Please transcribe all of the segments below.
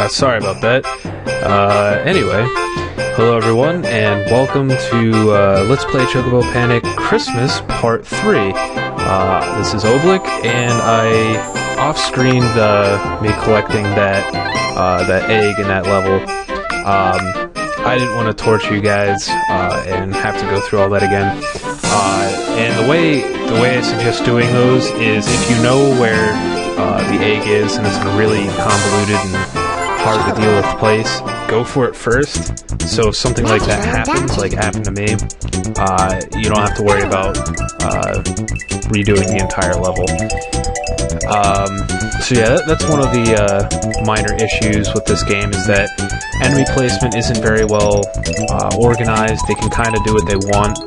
Sorry about that. Anyway, hello everyone, and welcome to Let's Play Chocobo Panic Christmas Part 3. This is Oblick, and I off-screened me collecting that egg in that level. I didn't want to torture you guys and have to go through all that again. And the way I suggest doing those is if you know where the egg is and it's a really convoluted and hard to deal with place, go for it first. So if something like that happens, like happened to me, you don't have to worry about redoing the entire level. So yeah, that's one of the minor issues with this game, is that enemy placement isn't very well organized. They can kind of do what they want.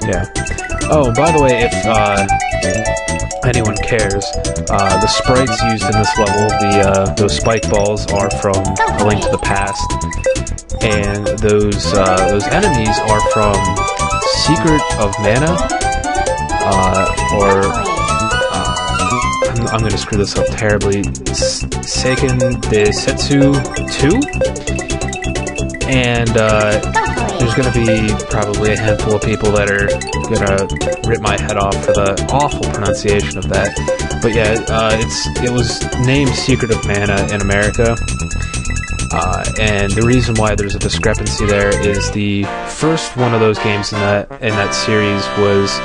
Yeah. Oh, by the way, if anyone cares, the sprites used in this level, those spike balls, are from A Link to the Past, and those enemies are from Secret of Mana, I'm gonna screw this up terribly, Seiken Densetsu 2, and there's gonna be probably a handful of people that are gonna rip my head off for the awful pronunciation of that. But yeah, it was named Secret of Mana in America, and the reason why there's a discrepancy there is the first one of those games in that series was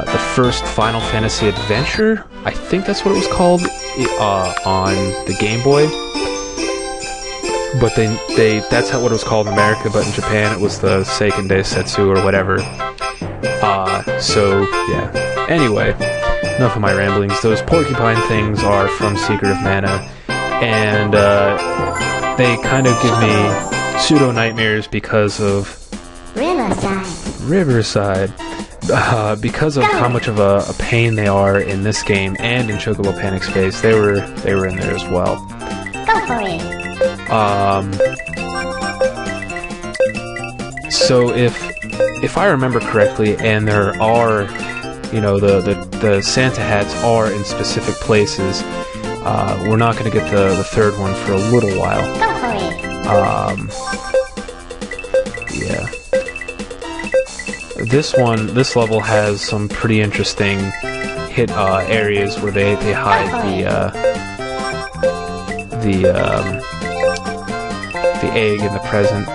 the first Final Fantasy Adventure. I think that's what it was called on the Game Boy. But that's what it was called in America, but in Japan it was the Seiken Densetsu or whatever. So, yeah. Anyway, enough of my ramblings. Those porcupine things are from Secret of Mana, and they kind of give me pseudo-nightmares because of Riverside. Because of how much of a pain they are in this game and in Chocobo Panic Space. They were in there as well. Go for it. So if I remember correctly, and there are, the Santa hats are in specific places, we're not going to get the third one for a little while. Go for it. Yeah. This level has some pretty interesting areas where they hide the egg in the present.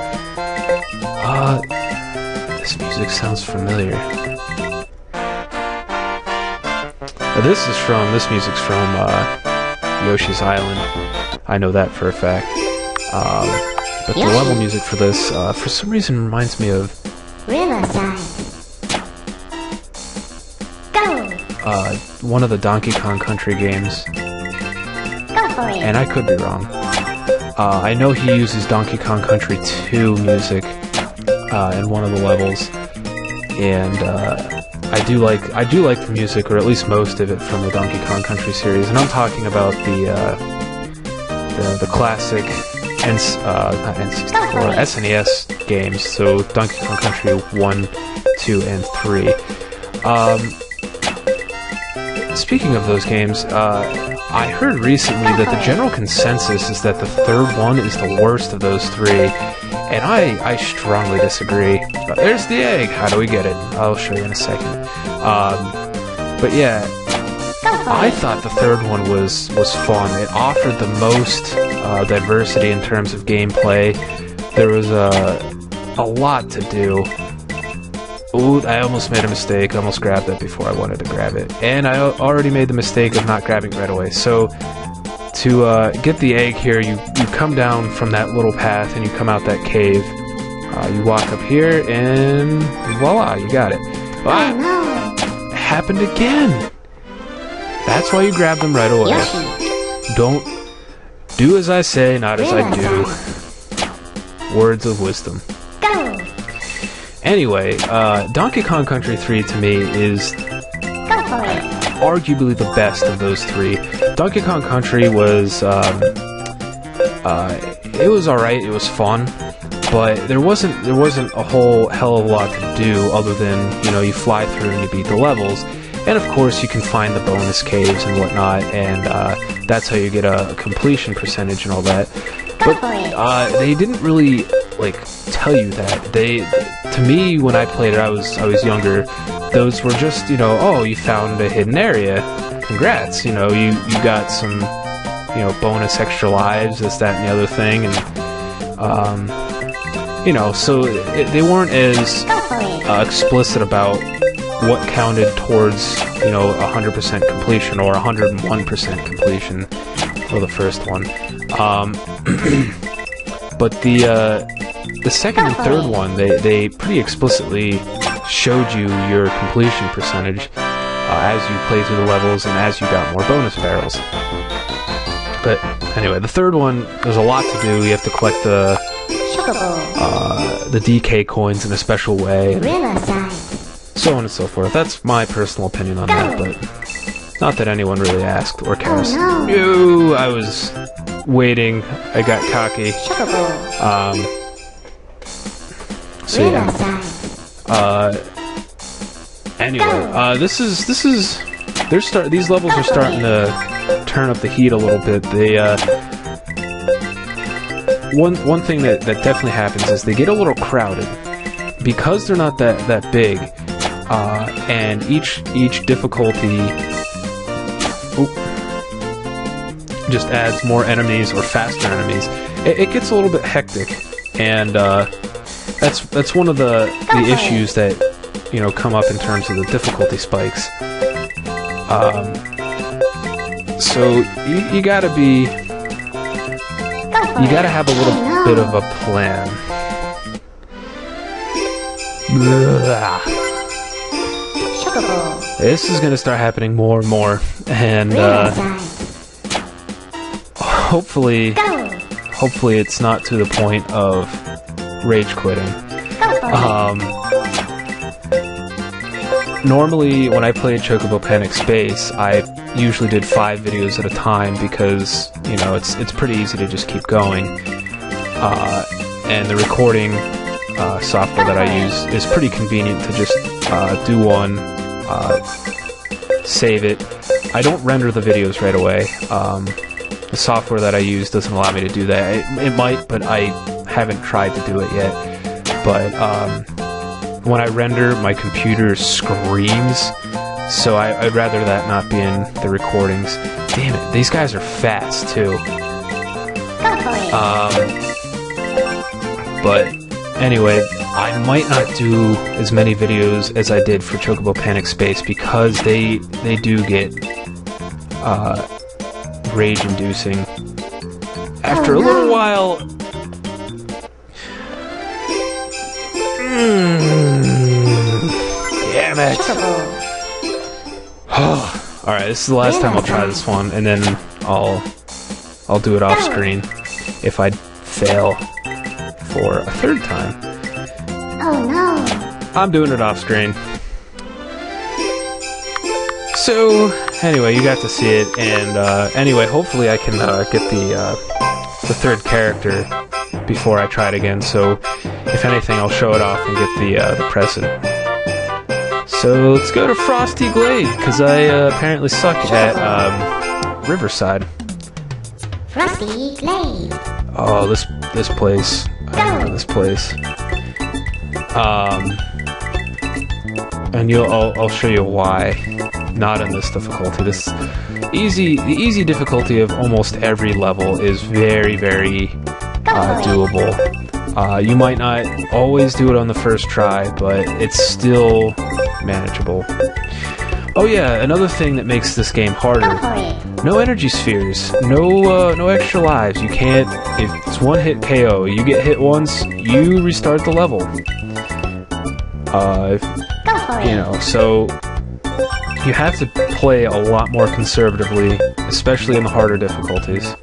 This music sounds familiar. This music's from Yoshi's Island. I know that for a fact. But the level music for this, for some reason, reminds me of Riverside. Go. One of the Donkey Kong Country games. Go for it. And I could be wrong. I know he uses Donkey Kong Country 2 music in one of the levels, and I do like the music, or at least most of it, from the Donkey Kong Country series. And I'm talking about the classic SNES games, so Donkey Kong Country 1, 2, and 3. Speaking of those games, I heard recently that the general consensus is that the third one is the worst of those three, and I strongly disagree. But there's the egg! How do we get it? I'll show you in a second. But yeah, I thought the third one was fun. It offered the most diversity in terms of gameplay. There was a lot to do. Ooh, I almost made a mistake. I almost grabbed it before I wanted to grab it. And I already made the mistake of not grabbing it right away. So, to get the egg here, you come down from that little path and you come out that cave. You walk up here and voila, you got it. Ah, Oh no. happened again! That's why you grab them right away. Yoshi. Don't do as I say, not as I do. Words of wisdom. Go. Anyway, Donkey Kong Country 3 to me is Go for it. arguably the best of those three. Donkey Kong Country was, it was alright, it was fun, but there wasn't a whole hell of a lot to do other than, you fly through and you beat the levels. And of course, you can find the bonus caves and whatnot, and that's how you get a completion percentage and all that. But they didn't really like tell you that. To me, when I played it, I was younger. Those were just, you know, oh, you found a hidden area. Congrats, you know, you got some, you know, bonus extra lives, this, that, and the other thing, and you know, so they weren't as explicit about what counted towards, you know, 100% completion or 101% completion for the first one. But the second and third one, they pretty explicitly showed you your completion percentage as you play through the levels and as you got more bonus barrels. But anyway, the third one, there's a lot to do. You have to collect the DK coins in a special way, and so on and so forth. That's my personal opinion on that, but not that anyone really asked or cares. No, I was waiting. I got cocky. So yeah. Anyway, these levels are starting to turn up the heat a little bit. They one thing that definitely happens is they get a little crowded because they're not that big, and each difficulty just adds more enemies or faster enemies. It gets a little bit hectic, and that's one of the issues that, you know, come up in terms of the difficulty spikes. So you gotta have a little bit of a plan. This is gonna start happening more and more, and hopefully it's not to the point of rage quitting. Normally, when I played Chocobo Panic Space, I usually did 5 videos at a time because, you know, it's pretty easy to just keep going. And the recording software that I use is pretty convenient to just do one, save it. I don't render the videos right away. The software that I use doesn't allow me to do that. It might, but I haven't tried to do it yet. But when I render, my computer screams, so I'd rather that not be in the recordings. Damn it, these guys are fast too. But anyway, I might not do as many videos as I did for Chocobo Panic Space because they do get rage-inducing. After a little while... Damn it! Alright, this is the last time I'll try this one, and then I'll do it off screen if I fail for a third time. Oh no! I'm doing it off screen. So, anyway, you got to see it, and anyway, hopefully I can get the third character before I try it again, so if anything, I'll show it off and get the present. So let's go to Frosty Glade, because I apparently suck at Riverside. Frosty Glade. Oh, this place. I remember this place. And I'll show you why. Not in this difficulty. The easy difficulty of almost every level is very, very doable. You might not always do it on the first try, but it's still manageable. Oh yeah, another thing that makes this game harder. No energy spheres. No extra lives. You can't... If it's one hit KO, you get hit once, you restart the level. You know, so... You have to play a lot more conservatively, especially in the harder difficulties.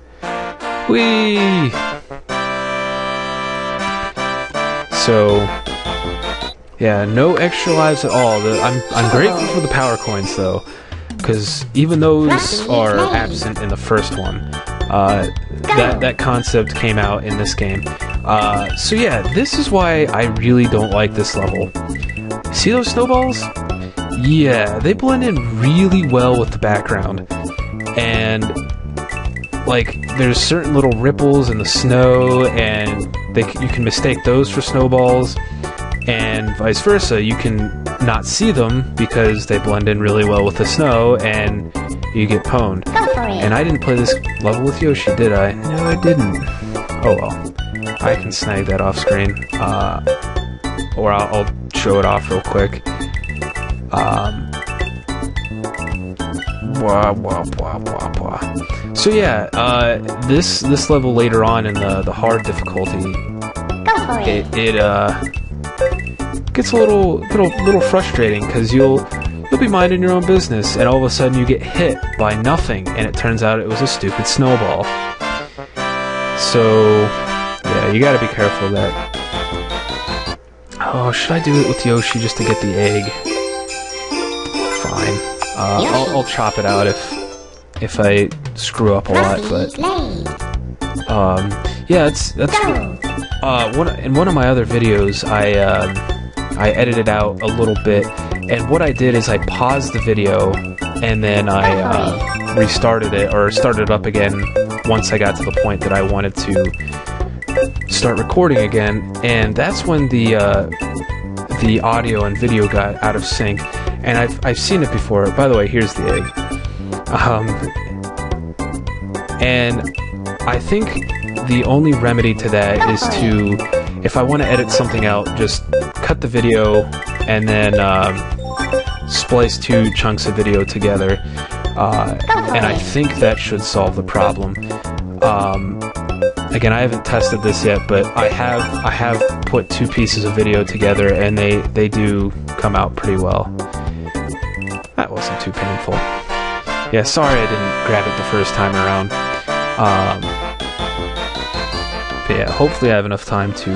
Whee! So, yeah, no extra lives at all. I'm grateful for the power coins though, because even those are absent in the first one. That concept came out in this game. So yeah, this is why I really don't like this level. See those snowballs? Yeah, they blend in really well with the background. And, like, there's certain little ripples in the snow, and you can mistake those for snowballs, and vice versa. You can not see them because they blend in really well with the snow, and you get pwned. And I didn't play this level with Yoshi, did I? No, I didn't. Oh well. I can snag that off screen. Or I'll show it off real quick. So yeah, this level later on in the hard difficulty, it gets a little frustrating because you'll be minding your own business and all of a sudden you get hit by nothing and it turns out it was a stupid snowball. So yeah, you gotta be careful of that. Oh, should I do it with Yoshi just to get the egg? Fine. I'll chop it out if I screw up a lot, but yeah, that's in one of my other videos I edited out a little bit, and what I did is I paused the video and then I restarted it or started it up again once I got to the point that I wanted to start recording again, and that's when the audio and video got out of sync. And I've seen it before. By the way, here's the egg. And I think the only remedy to that is to, if I want to edit something out, just cut the video and then splice two chunks of video together. And I think that should solve the problem. Again, I haven't tested this yet, but I have put two pieces of video together, and they do come out pretty well. That wasn't too painful. Yeah, sorry I didn't grab it the first time around. But yeah, hopefully I have enough time to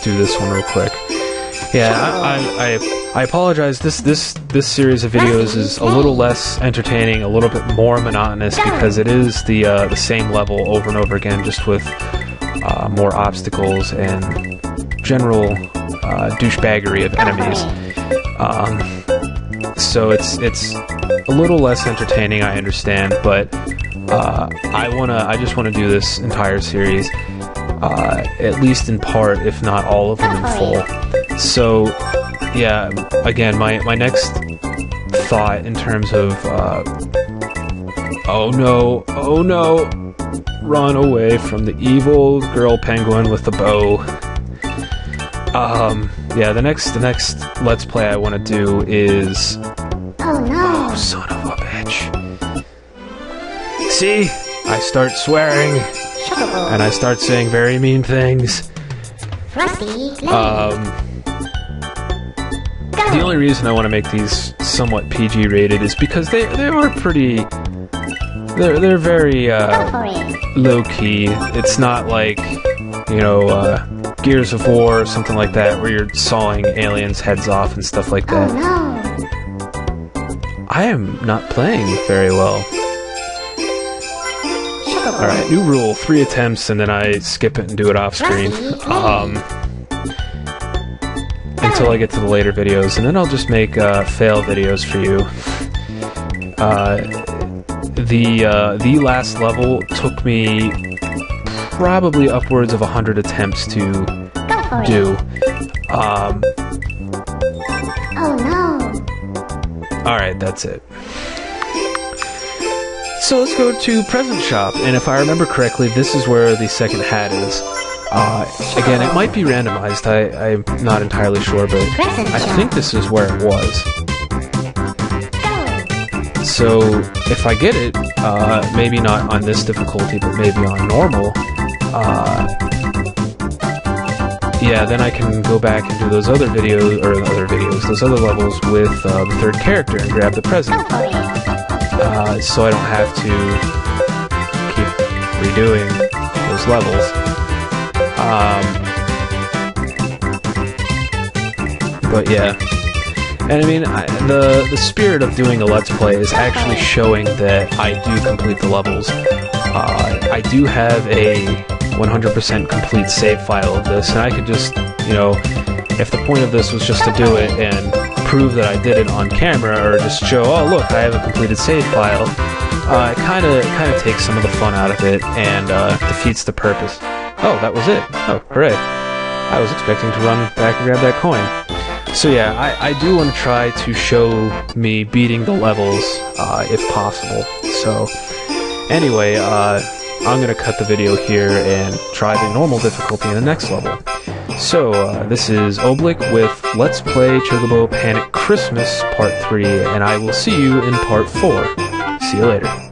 do this one real quick. Yeah, I apologize. This series of videos is a little less entertaining, a little bit more monotonous because it is the same level over and over again, just with more obstacles and general douchebaggery of enemies. So it's a little less entertaining, I understand, but I just wanna do this entire series, at least in part, if not all of them in full. So yeah, again, my next thought in terms of oh no, run away from the evil girl penguin with the bow. Yeah, the next Let's Play I want to do is... Oh no! Oh, son of a bitch. See? I start swearing. Chocobo. And I start saying very mean things. Frosty, The only reason I want to make these somewhat PG rated is because they are pretty... They're very, low-key. It's not like, you know, Gears of War or something like that, where you're sawing aliens' heads off and stuff like that. Oh no! I am not playing very well. Chocobo. Alright, new rule, 3 attempts and then I skip it and do it off screen. Until I get to the later videos, and then I'll just make fail videos for you. The last level took me probably upwards of 100 attempts to do. Oh no! Alright, that's it. So let's go to Present Shop, and if I remember correctly, this is where the second hat is. Again, it might be randomized, I'm not entirely sure, but I think this is where it was. So, if I get it, maybe not on this difficulty, but maybe on normal, yeah, then I can go back and do those other videos, those other levels with the third character and grab the present. So I don't have to keep redoing those levels. But yeah, and I mean, the spirit of doing a Let's Play is actually showing that I do complete the levels. I do have a 100% complete save file of this, and I could just, you know, if the point of this was just to do it and prove that I did it on camera or just show, oh look, I have a completed save file, it kind of takes some of the fun out of it and defeats the purpose. Oh, that was it. Oh, hooray. I was expecting to run back and grab that coin. So yeah, I do want to try to show me beating the levels, if possible. So anyway, I'm going to cut the video here and try the normal difficulty in the next level. So this is Oblique with Let's Play Chocobo Panic Christmas Part 3, and I will see you in Part 4. See you later.